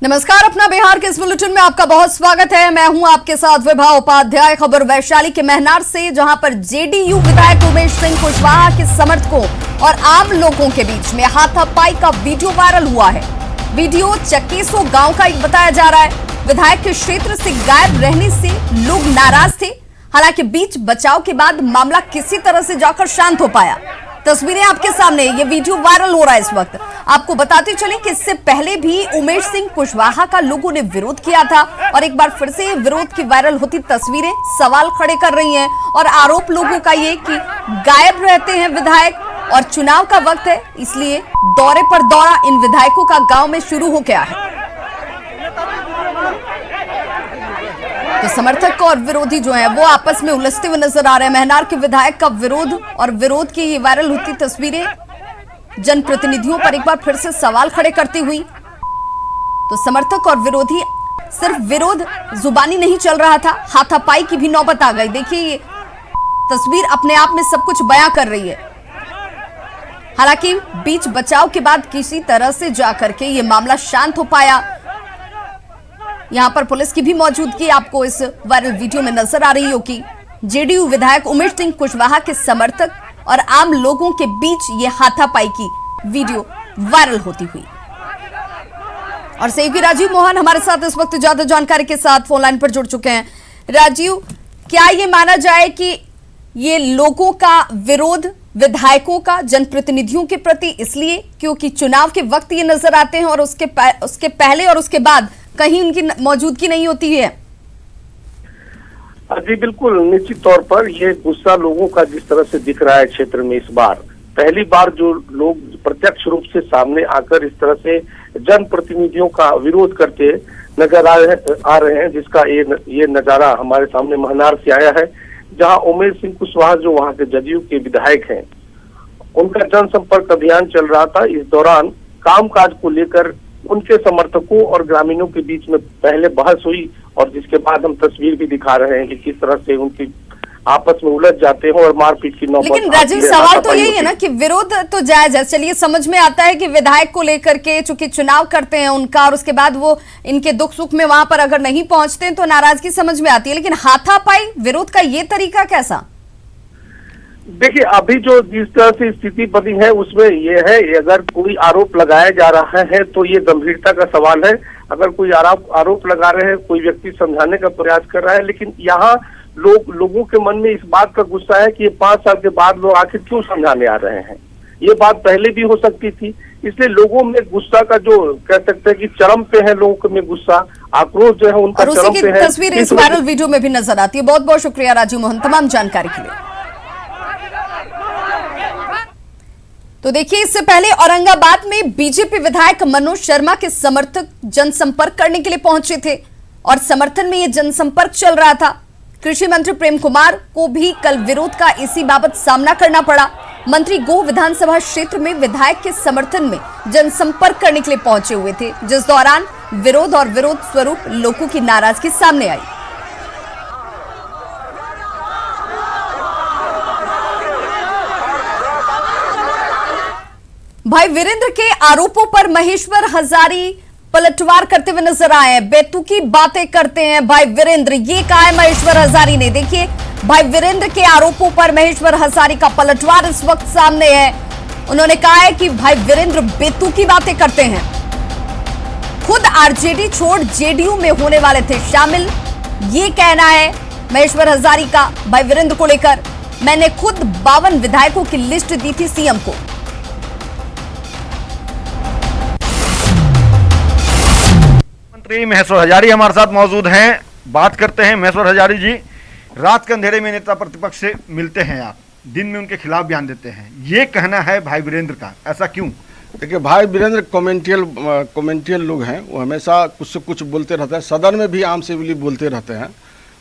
नमस्कार, अपना बिहार के इस बुलेटिन में आपका बहुत स्वागत है। मैं हूं आपके साथ विभा उपाध्याय। खबर वैशाली के महनार से, जहां पर जेडीयू विधायक उमेश सिंह कुशवाहा के समर्थकों और आम लोगों के बीच में हाथापाई का वीडियो वायरल हुआ है। वीडियो चकेसो गांव का एक बताया जा रहा है। विधायक के क्षेत्र से गायब रहने से लोग नाराज थे। हालांकि बीच बचाव के बाद मामला किसी तरह से जाकर शांत हो पाया। तस्वीरें आपके सामने, ये वीडियो वायरल हो रहा है इस वक्त। आपको बताते चलें कि इससे पहले भी उमेश सिंह कुशवाहा का लोगों ने विरोध किया था और एक बार फिर से विरोध की वायरल होती तस्वीरें सवाल खड़े कर रही हैं और आरोप लोगों का ये कि गायब रहते हैं विधायक और चुनाव का वक्त है, इसलिए दौरे पर दौरा इन विधायकों का गांव में शुरू हो गया है। तो समर्थक और विरोधी जो है वो आपस में उलझते हुए नजर आ रहे हैं। महनार के विधायक का विरोध और विरोध की ये वायरल होती तस्वीरें जनप्रतिनिधियों पर एक बार फिर से सवाल खड़े करती हुई। तो समर्थक और विरोधी, सिर्फ विरोध जुबानी नहीं चल रहा था, हाथापाई की भी नौबत आ गई। देखिए, ये तस्वीर अपने आप में सब कुछ बयां कर रही है। हालांकि बीच बचाव के बाद किसी तरह से जाकर के ये मामला शांत हो पाया। यहां पर पुलिस की भी मौजूदगी आपको इस वायरल वीडियो में नजर आ रही होगी। जेडीयू विधायक उमेश सिंह कुशवाहा के समर्थक और आम लोगों के बीच ये हाथापाई की वीडियो वायरल होती हुई। और सहयोगी राजीव मोहन हमारे साथ इस वक्त ज्यादा जानकारी के साथ फोन लाइन पर जुड़ चुके हैं। राजीव, क्या ये माना जाए कि ये लोगों का विरोध विधायकों का जनप्रतिनिधियों के प्रति इसलिए क्योंकि चुनाव के वक्त ये नजर आते हैं और उसके पहले और उसके बाद कहीं उनकी मौजूदगी नहीं होती है? जी बिल्कुल, निश्चित तौर पर ये गुस्सा लोगों का जिस तरह से दिख रहा है क्षेत्र में, इस बार पहली बार जो लोग प्रत्यक्ष रूप से सामने आकर इस तरह से जनप्रतिनिधियों का विरोध करते नजर आ रहे हैं, जिसका ये नजारा हमारे सामने महनार से आया है, जहां उमेश सिंह कुशवाहा जो वहां के जदयू के विधायक हैं, उनका जनसंपर्क अभियान चल रहा था। इस दौरान कामकाज को लेकर उनके समर्थकों और ग्रामीणों के बीच में पहले बहस हुई और जिसके बाद हम तस्वीर भी दिखा रहे हैं कि किस तरह से उनकी आपस में उलझ जाते हैं और मारपीट की नौबत। लेकिन राजीव, सवाल तो यही है ना कि विरोध तो जायज है। चलिए, समझ में आता है कि विधायक को लेकर के चूंकि चुनाव करते हैं उनका और उसके बाद वो इनके दुख सुख में वहां पर अगर नहीं पहुंचते हैं तो नाराजगी समझ में आती है, लेकिन हाथापाई विरोध का ये तरीका कैसा? देखिए, अभी जो जिस तरह से स्थिति बनी है उसमें यह है, अगर कोई आरोप लगाया जा रहा है तो ये गंभीरता का सवाल है। अगर कोई आरोप लगा रहे हैं, कोई व्यक्ति समझाने का प्रयास कर रहा है, लेकिन यहाँ लोगों के मन में इस बात का गुस्सा है कि ये 5 साल के बाद लोग आखिर क्यों समझाने आ रहे हैं। ये बात पहले भी हो सकती थी, इसलिए लोगों में गुस्सा का जो कह सकते हैं कि चरम पे है, लोगों में गुस्सा आक्रोश जो है उनका चरम पे है। तस्वीर इस वायरल वीडियो में भी नजर आती है। बहुत बहुत शुक्रिया राजीव मोहन तमाम जानकारी के लिए। तो देखिए, इससे पहले औरंगाबाद में बीजेपी विधायक मनोज शर्मा के समर्थक जनसंपर्क करने के लिए पहुंचे थे और समर्थन में यह जनसंपर्क चल रहा था। कृषि मंत्री प्रेम कुमार को भी कल विरोध का इसी बाबत सामना करना पड़ा। मंत्री गोह विधानसभा क्षेत्र में विधायक के समर्थन में जनसंपर्क करने के लिए पहुंचे हुए थे, जिस दौरान विरोध और विरोध स्वरूप लोगों की नाराजगी सामने आई। भाई वीरेंद्र के आरोपों पर महेश्वर हजारी पलटवार करते हुए नजर आए हैं, बेतुकी बातें करते हैं भाई वीरेंद्र। ये कहा है महेश्वर हजारी ने। देखिए, भाई वीरेंद्र के आरोपों पर महेश्वर हजारी का पलटवार इस वक्त सामने है। उन्होंने कहा है कि भाई वीरेंद्र बेतुकी बातें करते हैं। खुद आरजेडी छोड़ जेडीयू में होने वाले थे शामिल, ये कहना है महेश्वर हजारी का भाई वीरेंद्र को लेकर। मैंने खुद 52 विधायकों की लिस्ट दी थी सीएम को। मंत्री महेश्वर हजारी हमारे साथ मौजूद हैं। बात करते हैं महेश्वर हजारी जी, रात के अंधेरे में नेता प्रतिपक्ष से मिलते हैं आप, दिन में उनके खिलाफ बयान देते हैं, ये कहना है भाई वीरेंद्र का, ऐसा क्यों? देखिए, भाई वीरेंद्र कॉमेंटियल लोग हैं, वो हमेशा कुछ से कुछ बोलते रहते हैं, सदन में भी आम सिविली बोलते रहते हैं।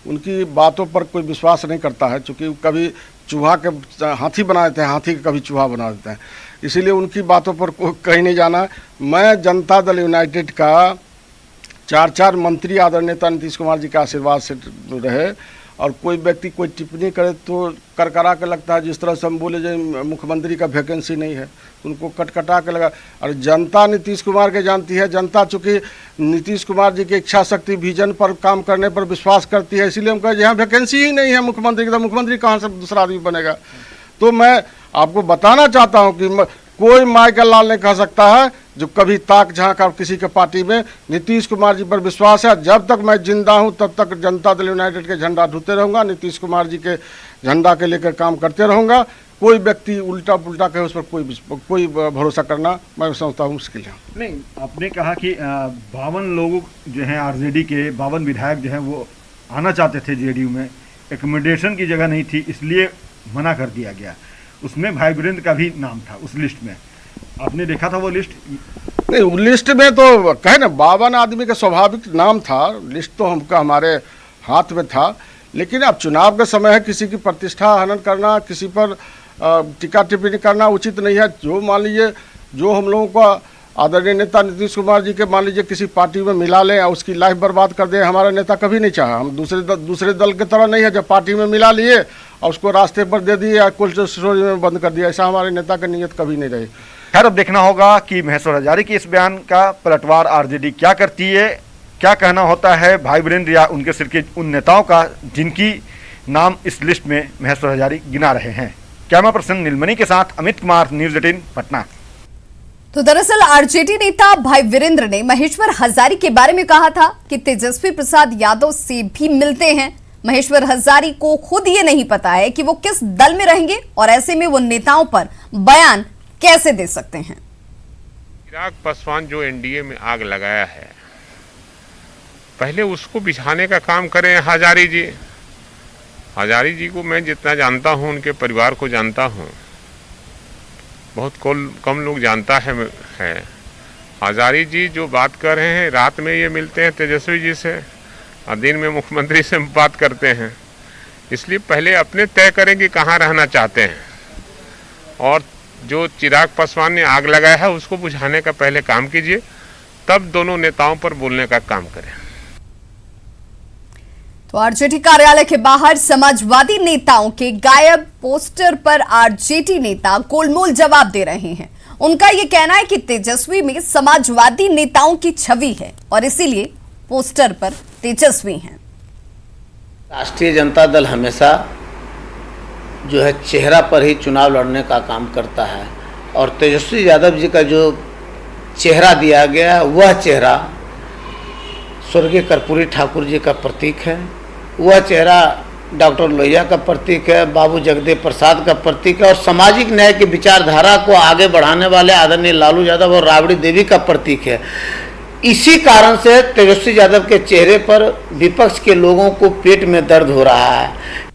उनकी बातों पर कोई विश्वास नहीं करता है, चूँकि कभी चूहा के हाथी बना देते हैं, हाथी के कभी चूहा बना देते हैं, इसीलिए उनकी बातों पर कहीं नहीं जाना। मैं जनता दल यूनाइटेड का 4 मंत्री आदरणीय नेता नीतीश कुमार जी के आशीर्वाद से रहे और कोई व्यक्ति कोई टिप्पणी करे तो करकरा के लगता है, जिस तरह से हम बोले जो मुख्यमंत्री का वैकेंसी नहीं है तो उनको कटकटा के लगा। और जनता नीतीश कुमार के जानती है, जनता चूँकि नीतीश कुमार जी की इच्छा शक्ति विजन पर काम करने पर विश्वास करती है, इसीलिए हम कहे यहाँ वैकेंसी ही नहीं है मुख्यमंत्री की, तो मुख्यमंत्री कहाँ से दूसरा आदमी बनेगा। तो मैं आपको बताना चाहता हूँ कि कोई माई का लाल नहीं कह सकता है जो कभी ताक झांक और किसी के पार्टी में नीतीश कुमार जी पर विश्वास है। जब तक मैं जिंदा हूं तब तक जनता दल यूनाइटेड के झंडा ढूंढते रहूंगा, नीतीश कुमार जी के झंडा के लेकर काम करते रहूंगा। कोई व्यक्ति उल्टा पुल्टा कहे उस पर कोई भरोसा करना मैं समझता हूँ मुश्किल है। नहीं, आपने कहा कि 52 लोग जो हैं आरजेडी के 52 विधायक जो हैं वो आना चाहते थे जेडीयू में, एकोमोडेशन की जगह नहीं थी इसलिए मना कर दिया गया। उसमें भाई वीरेंद्र का भी नाम था उस लिस्ट में, आपने देखा था वो लिस्ट? नहीं, उस लिस्ट में तो कहे ना 52 आदमी का स्वाभाविक नाम था, लिस्ट तो हमका हमारे हाथ में था। लेकिन अब चुनाव का समय है, किसी की प्रतिष्ठा हनन करना, किसी पर टीका टिप्पणी करना उचित नहीं है। जो मान लीजिए जो हम लोगों का आदरणीय नेता नीतीश कुमार जी के मान लीजिए किसी पार्टी में मिला लें और उसकी लाइफ बर्बाद कर दें, हमारा नेता कभी नहीं चाहा। हम दूसरे दल की तरह नहीं है, जब पार्टी में मिला लिए और उसको रास्ते पर दे दिए या कोल्ड स्टोरेज में बंद कर दिया, ऐसा हमारे नेता का नीयत कभी नहीं रही। खैर, अब देखना होगा कि महेश्वर हजारी के इस बयान का पलटवार आरजेडी क्या करती है, क्या कहना होता है भाई वीरेंद्र या उनके सिर के उन नेताओं का जिनकी नाम इस लिस्ट में महेश्वर हजारी गिना रहे हैं। कैमरा पर्सन नीलमणि के साथ अमित कुमार, न्यूज़ 18 पटना। तो दरअसल आरजेडी नेता भाई वीरेंद्र ने महेश्वर हजारी के बारे में कहा था कि तेजस्वी प्रसाद यादव से भी मिलते हैं। महेश्वर हजारी को खुद ये नहीं पता है कि वो किस दल में रहेंगे और ऐसे में वो नेताओं पर बयान कैसे दे सकते हैं। चिराग पासवान जो एनडीए में आग लगाया है, पहले उसको बिछाने का काम करें हजारी जी। हजारी जी को मैं जितना जानता हूं, उनके परिवार को जानता हूं, बहुत कम लोग जानता है। हजारी जी जो बात कर रहे हैं, रात में ये मिलते हैं तेजस्वी जी से और दिन में मुख्यमंत्री से बात करते हैं। इसलिए पहले अपने तय करें कि कहाँ रहना चाहते हैं, और जो चिराग पासवान ने आग लगाया है उसको बुझाने का पहले काम कीजिए, तब दोनों नेताओं पर बोलने का काम करें। तो आरजेडी कार्यालय के बाहर समाजवादी नेताओं के गायब पोस्टर पर आरजेडी नेता गोलमोल जवाब दे रहे हैं। उनका यह कहना है कि तेजस्वी में समाजवादी नेताओं की छवि है और इसीलिए पोस्टर पर तेजस्वी हैं। राष्ट्रीय जनता दल हमेशा जो है चेहरा पर ही चुनाव लड़ने का काम करता है, और तेजस्वी यादव जी का जो चेहरा दिया गया वह चेहरा स्वर्गीय कर्पूरी ठाकुर जी का प्रतीक है, वह चेहरा डॉक्टर लोहिया का प्रतीक है, बाबू जगदेव प्रसाद का प्रतीक है, और सामाजिक न्याय की विचारधारा को आगे बढ़ाने वाले आदरणीय लालू यादव और राबड़ी देवी का प्रतीक है। इसी कारण से तेजस्वी यादव के चेहरे पर विपक्ष के लोगों को पेट में दर्द हो रहा है।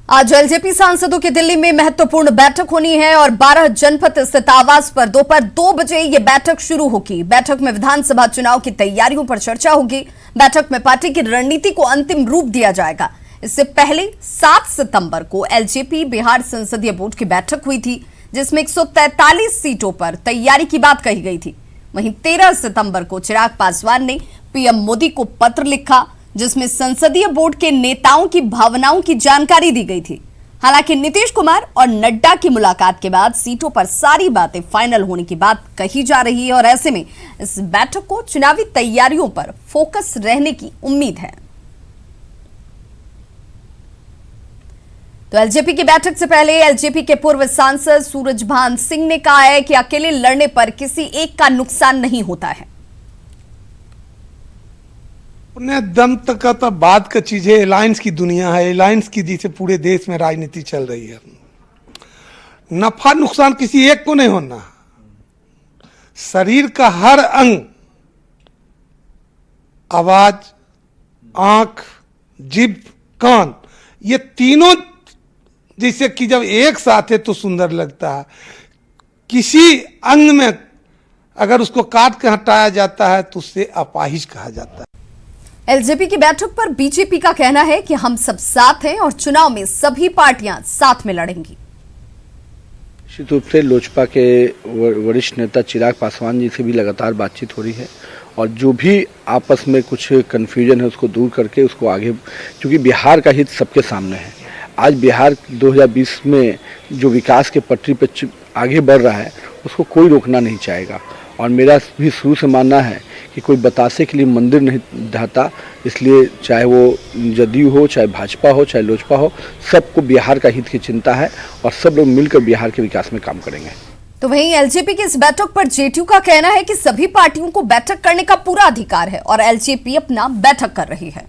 आज एलजेपी सांसदों की दिल्ली में महत्वपूर्ण बैठक होनी है और 12 जनपद स्थित आवास पर दोपहर 2 बजे ये बैठक शुरू होगी। बैठक में विधानसभा चुनाव की तैयारियों पर चर्चा होगी। बैठक में पार्टी की रणनीति को अंतिम रूप दिया जाएगा। इससे पहले 7 सितंबर को एलजेपी बिहार संसदीय बोर्ड की बैठक हुई थी, जिसमें 143 सीटों पर तैयारी की बात कही गई थी। वहीं 13 सितंबर को चिराग पासवान ने पीएम मोदी को पत्र लिखा, जिसमें संसदीय बोर्ड के नेताओं की भावनाओं की जानकारी दी गई थी। हालांकि नीतीश कुमार और नड्डा की मुलाकात के बाद सीटों पर सारी बातें फाइनल होने की बात कही जा रही है और ऐसे में इस बैठक को चुनावी तैयारियों पर फोकस रहने की उम्मीद है। तो एलजेपी की बैठक से पहले एलजेपी के पूर्व सांसद सूरजभान सिंह ने कहा है कि अकेले लड़ने पर किसी एक का नुकसान नहीं होता है। अपने दम तक का तो बात का चीज है। अलायंस की दुनिया है, अलायंस की जिसे पूरे देश में राजनीति चल रही है। नफा नुकसान किसी एक को नहीं होना। शरीर का हर अंग, आवाज, आंख, जीभ, कान, ये तीनों जैसे कि जब एक साथ है तो सुंदर लगता है। किसी अंग में अगर उसको काट के हटाया जाता है तो उससे अपाहिज कहा जाता है। एलजेपी की बैठक पर बीजेपी का कहना है कि हम सब साथ हैं और चुनाव में सभी पार्टियां साथ में लड़ेंगी। निश्चित रूप से लोजपा के वरिष्ठ नेता चिराग पासवान जी से भी लगातार बातचीत हो रही है और जो भी आपस में कुछ कन्फ्यूजन है उसको दूर करके उसको आगे, क्योंकि बिहार का हित सबके सामने है। आज बिहार 2020 में जो विकास के पटरी पर आगे बढ़ रहा है उसको कोई रोकना नहीं चाहेगा। और मेरा भी शुरू से मानना है कि कोई बतासे के लिए मंदिर नहीं ढहता, इसलिए चाहे वो जदयू हो, चाहे भाजपा हो, चाहे लोजपा हो, सबको बिहार का हित की चिंता है और सब लोग मिलकर बिहार के विकास में काम करेंगे। तो वहीं एलजेपी की इस बैठक पर जेडीयू का कहना है कि सभी पार्टियों को बैठक करने का पूरा अधिकार है और एलजेपी अपना बैठक कर रही है।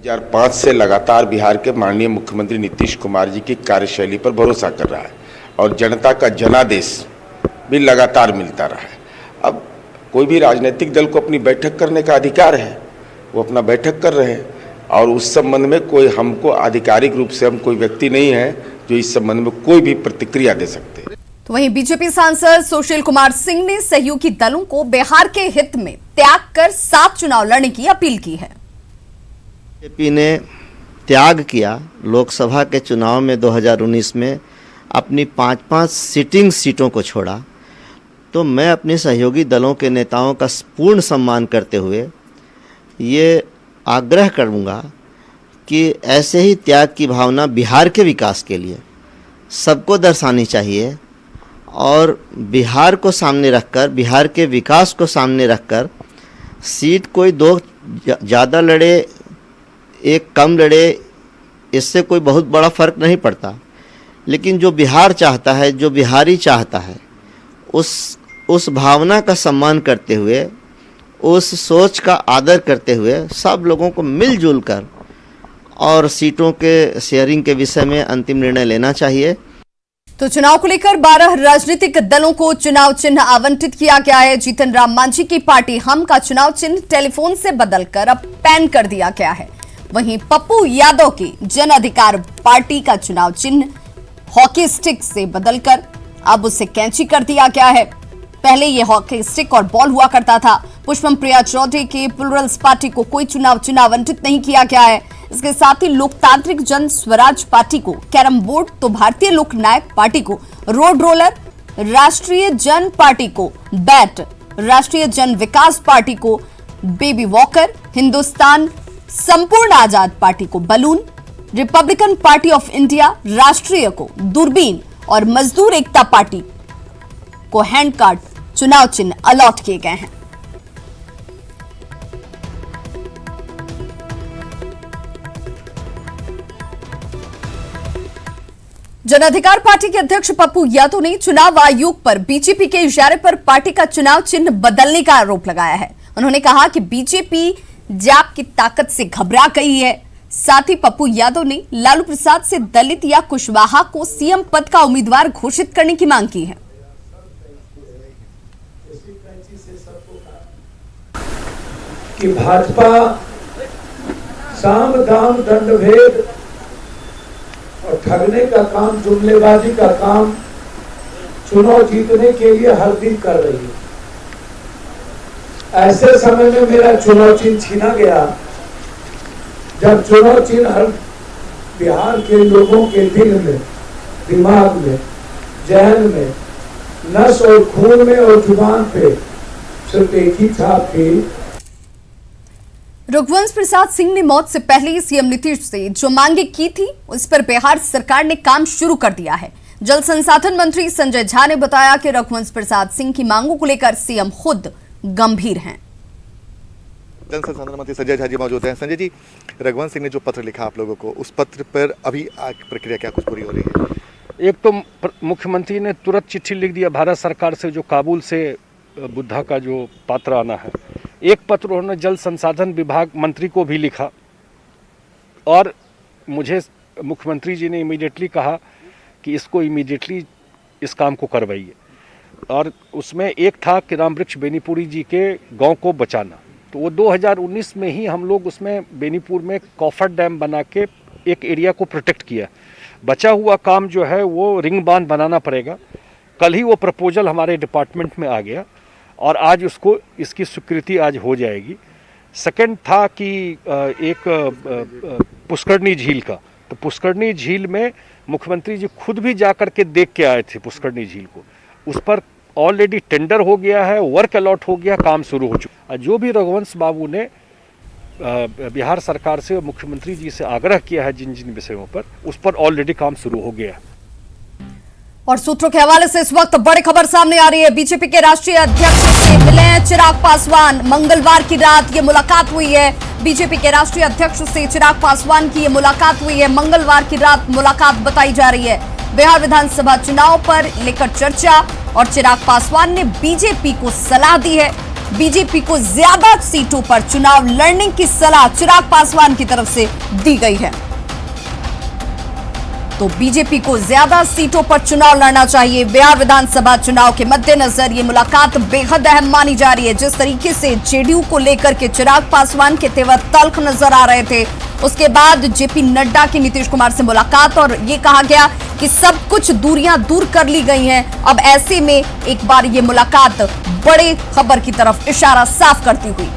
2005 से लगातार बिहार के माननीय मुख्यमंत्री नीतीश कुमार जी की कार्यशैली पर भरोसा कर रहा है और जनता का जनादेश भी लगातार मिलता रहा है। अब कोई भी राजनीतिक दल को अपनी बैठक करने का अधिकार है, वो अपना बैठक कर रहे हैं और उस संबंध में कोई हमको आधिकारिक रूप से हम कोई व्यक्ति नहीं है जो इस संबंध में कोई भी प्रतिक्रिया दे सकते हैं। तो वहीं बीजेपी सांसद सुशील कुमार सिंह ने सहयोगी दलों को बिहार के हित में त्याग कर साथ चुनाव लड़ने की अपील की है। बीजेपी ने त्याग किया लोकसभा के चुनाव में 2019 में अपनी 5-5 सिटिंग सीटों को छोड़ा, तो मैं अपने सहयोगी दलों के नेताओं का पूर्ण सम्मान करते हुए ये आग्रह करूँगा कि ऐसे ही त्याग की भावना बिहार के विकास के लिए सबको दर्शानी चाहिए और बिहार को सामने रखकर, बिहार के विकास को सामने रखकर सीट कोई दो ज़्यादा लड़े एक कम लड़े, इससे कोई बहुत बड़ा फ़र्क नहीं पड़ता। लेकिन जो बिहार चाहता है, जो बिहारी चाहता है, उस भावना का सम्मान करते हुए, उस सोच का आदर करते हुए सब लोगों को मिलजुल कर और सीटों के शेयरिंग के विषय में अंतिम निर्णय लेना चाहिए। तो चुनाव को लेकर 12 राजनीतिक दलों को चुनाव चिन्ह आवंटित किया गया है। जीतन राम मांझी की पार्टी हम का चुनाव चिन्ह टेलीफोन से बदलकर अब पेन कर दिया गया है। वहीं पप्पू यादव की जन अधिकार पार्टी का चुनाव चिन्ह हॉकी स्टिक से बदलकर अब उसे कैंची कर दिया गया है। पहले ये हॉकी स्टिक और बॉल हुआ करता था। पुष्पम प्रिया चौधरी की प्लूरल्स पार्टी को कोई चुनाव चिन्ह आवंटित नहीं किया गया है। इसके साथ ही लोकतांत्रिक जन स्वराज पार्टी को कैरम बोर्ड, तो भारतीय लोक नायक पार्टी को रोड रोलर, राष्ट्रीय जन पार्टी को बैट, राष्ट्रीय जन विकास पार्टी को बेबी वॉकर, हिंदुस्तान संपूर्ण आजाद पार्टी को balloon, Republican party of India राष्ट्रीय को दूरबीन और मजदूर एकता पार्टी को हैंड कार्ड चुनाव चिन्ह अलॉट किए गए हैं। जन अधिकार पार्टी के अध्यक्ष पप्पू यादव ने चुनाव आयोग पर बीजेपी के इशारे पर पार्टी का चुनाव चिन्ह बदलने का आरोप लगाया है। उन्होंने कहा कि बीजेपी जाप की ताकत से घबरा गई है। साथ ही पप्पू यादव ने लालू प्रसाद से दलित या कुशवाहा को सीएम पद का उम्मीदवार घोषित करने की मांग की है। कि भाजपा साम दाम दंड भेद और ठगने का काम, जुमलेबाजी का काम चुनाव जीतने के लिए हर दिन कर रही है। ऐसे समय में मेरा चुनाव चिन्ह छीना गया, जब चुनाव चिन्ह हर बिहार के लोगों के दिल में, दिमाग में, जहन में, नस और खून में और जुबान पे सिर्फ एक ही छाप थी। रघुवंश प्रसाद सिंह ने मौत से पहले सीएम नीतीश से जो मांगे की थी उस पर बिहार सरकार ने काम शुरू कर दिया है। जल संसाधन मंत्री संजय झा ने बताया कि रघुवंश प्रसाद सिंह की मांगों को लेकर सीएम खुद गंभीर हैं। जल संसाधन मंत्री संजय झा जी मौजूद हैं। संजय जी, रघुवंश सिंह ने जो पत्र लिखा आप लोगों को, उस पत्र पर अभी प्रक्रिया क्या कुछ पूरी हो रही है? एक तो मुख्यमंत्री ने तुरंत चिट्ठी लिख दिया भारत सरकार से, जो काबुल से बुद्धा का जो पत्र आना है। एक पत्र उन्होंने जल संसाधन विभाग मंत्री को भी लिखा और मुझे मुख्यमंत्री जी ने इमीडिएटली कहा कि इसको इमीडिएटली इस काम को करवाइए। और उसमें एक था कि रामवृक्ष बेनीपुरी जी के गांव को बचाना, तो वो 2019 में ही हम लोग उसमें बेनीपुर में कॉफर डैम बना के एक एरिया को प्रोटेक्ट किया। बचा हुआ काम जो है वो रिंग बांध बनाना पड़ेगा। कल ही वो प्रपोजल हमारे डिपार्टमेंट में आ गया और आज उसको इसकी स्वीकृति आज हो जाएगी। सेकंड था कि एक पुष्करनी झील का, तो पुष्करनी झील में मुख्यमंत्री जी खुद भी जा कर के देख के आए थे पुष्करनी झील को। उस पर ऑलरेडी टेंडर हो गया है, वर्क अलॉट हो गया, काम शुरू हो चुका। जो भी रघुवंश बाबू ने बिहार सरकार से और मुख्यमंत्री जी से आग्रह किया है जिन जिन विषयों पर, उस पर ऑलरेडी काम शुरू हो गया है। और सूत्रों के हवाले से इस वक्त बड़ी खबर सामने आ रही है। बीजेपी के राष्ट्रीय अध्यक्ष से मिले हैं चिराग पासवान। मंगलवार की रात ये मुलाकात हुई है। बीजेपी के राष्ट्रीय अध्यक्ष से चिराग पासवान की ये मुलाकात हुई है। मंगलवार की रात मुलाकात बताई जा रही है। बिहार विधानसभा चुनाव पर लेकर चर्चा और चिराग पासवान ने बीजेपी को सलाह दी है। बीजेपी को ज्यादा सीटों पर चुनाव लड़ने की सलाह चिराग पासवान की तरफ से दी गई है। तो बीजेपी को ज्यादा सीटों पर चुनाव लड़ना चाहिए। बिहार विधानसभा चुनाव के मद्देनजर ये मुलाकात बेहद अहम मानी जा रही है। जिस तरीके से जेडीयू को लेकर के चिराग पासवान के तेवर तल्ख नजर आ रहे थे, उसके बाद जेपी नड्डा की नीतीश कुमार से मुलाकात और ये कहा गया कि सब कुछ दूरियां दूर कर ली गई हैं। अब ऐसे में एक बार ये मुलाकात बड़े खबर की तरफ इशारा साफ करती हुई।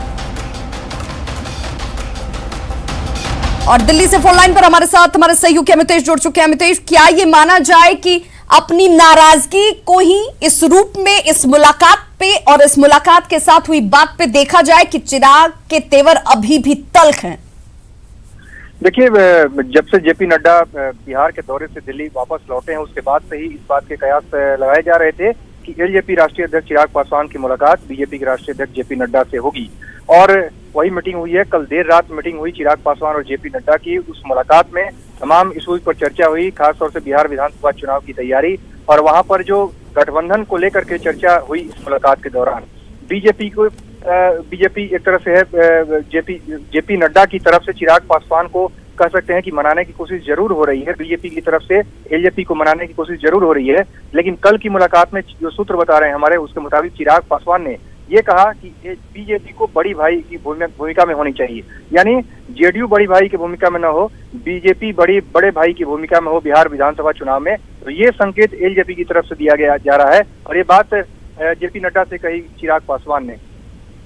और दिल्ली से फोन लाइन पर हमारे साथ हमारे सहयोगी अमितेश जुड़ चुके हैं। अमितेश, क्या ये माना जाए कि अपनी नाराजगी को ही इस रूप में इस मुलाकात पे और इस मुलाकात के साथ हुई बात पे देखा जाए कि चिराग के तेवर अभी भी तल्ख हैं? देखिए, जब से जेपी नड्डा बिहार के दौरे से दिल्ली वापस लौटे हैं, उसके बाद से ही इस बात के कयास लगाए जा रहे थे कि एलजेपी राष्ट्रीय अध्यक्ष चिराग पासवान की मुलाकात बीजेपी के राष्ट्रीय अध्यक्ष जेपी नड्डा से होगी। और वही मीटिंग हुई है। कल देर रात मीटिंग हुई चिराग पासवान और जेपी नड्डा की। उस मुलाकात में तमाम इशूज पर चर्चा हुई, खासतौर से बिहार विधानसभा चुनाव की तैयारी और वहां पर जो गठबंधन को लेकर के चर्चा हुई इस मुलाकात के दौरान। बीजेपी एक तरह से है, जेपी नड्डा की तरफ से चिराग पासवान को कह सकते हैं कि मनाने की कोशिश जरूर हो रही है। बीजेपी की तरफ से एलजेपी को मनाने की कोशिश जरूर हो रही है। लेकिन कल की मुलाकात में जो सूत्र बता रहे हैं हमारे, उसके मुताबिक चिराग पासवान ने ये कहा कि बीजेपी को बड़ी भाई की भूमिका में होनी चाहिए, यानी जेडीयू बड़ी भाई की भूमिका में न हो, बीजेपी बड़े भाई की भूमिका में हो बिहार विधानसभा चुनाव में। तो ये संकेत एलजेपी की तरफ से दिया जा रहा है और ये बात जेपी नड्डा से कही चिराग पासवान ने।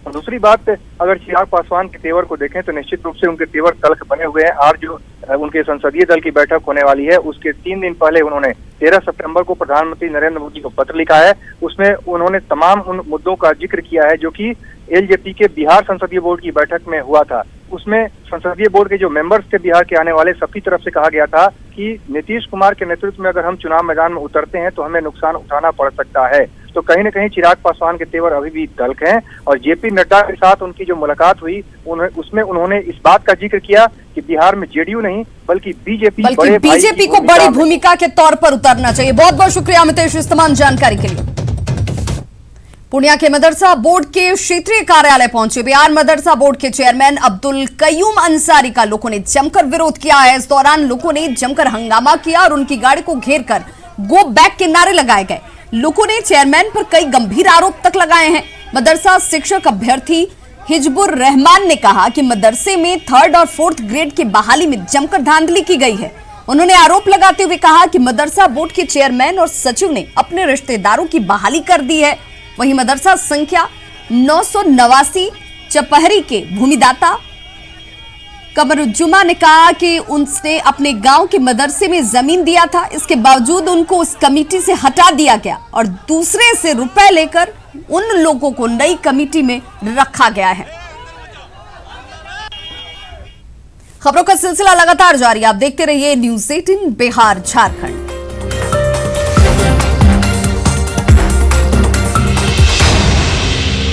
और दूसरी बात, अगर चिराग पासवान के तेवर को देखें तो निश्चित रूप से उनके तेवर तल्ख बने हुए हैं। आज जो उनके संसदीय दल की बैठक होने वाली है, उसके 3 दिन पहले उन्होंने 13 सितंबर को प्रधानमंत्री नरेंद्र मोदी को पत्र लिखा है। उसमें उन्होंने तमाम उन मुद्दों का जिक्र किया है जो कि एलजेपी के बिहार संसदीय बोर्ड की बैठक में हुआ था। उसमें संसदीय बोर्ड के जो मेंबर्स थे बिहार के आने वाले, सबकी तरफ से कहा गया था कि नीतीश कुमार के नेतृत्व में अगर हम चुनाव मैदान में उतरते हैं तो हमें नुकसान उठाना पड़ सकता है। तो कहीं न कहीं चिराग पासवान के तेवर अभी भी तल्ख हैं। और जेपी नड्डा के साथ उनकी जो मुलाकात हुई, उसमें उन्होंने इस बात का जिक्र किया कि बिहार में जेडीयू नहीं बल्कि बीजेपी को बड़ी भूमिका के तौर पर उतरना चाहिए। बहुत बहुत शुक्रिया अमितेश इस तमाम जानकारी के लिए। पूर्णिया के मदरसा बोर्ड के क्षेत्रीय कार्यालय पहुंचे बिहार मदरसा बोर्ड के चेयरमैन अब्दुल कयूम अंसारी का लोगों ने जमकर विरोध किया है। इस दौरान लोगों ने जमकर हंगामा किया और उनकी गाड़ी को घेर कर गो बैक के नारे लगाए गए। लोगों ने चेयरमैन पर कई गंभीर आरोप तक लगाए हैं। मदरसा शिक्षक अभ्यर्थी हिजबुर रहमान ने कहा कि मदरसे में 3rd और 4th ग्रेड की बहाली में जमकर धांधली की गई है। उन्होंने आरोप लगाते हुए कहा कि मदरसा बोर्ड के चेयरमैन और सचिव ने अपने रिश्तेदारों की बहाली कर दी है। वहीं मदरसा संख्या 989 चपहरी के भूमिदाता कमरुज्जुमा ने कहा कि उनसे अपने गांव के मदरसे में जमीन दिया था, इसके बावजूद उनको उस कमेटी से हटा दिया गया और दूसरे से रुपए लेकर उन लोगों को नई कमेटी में रखा गया है। खबरों का सिलसिला लगातार जारी, आप देखते रहिए न्यूज़ 18 बिहार झारखंड।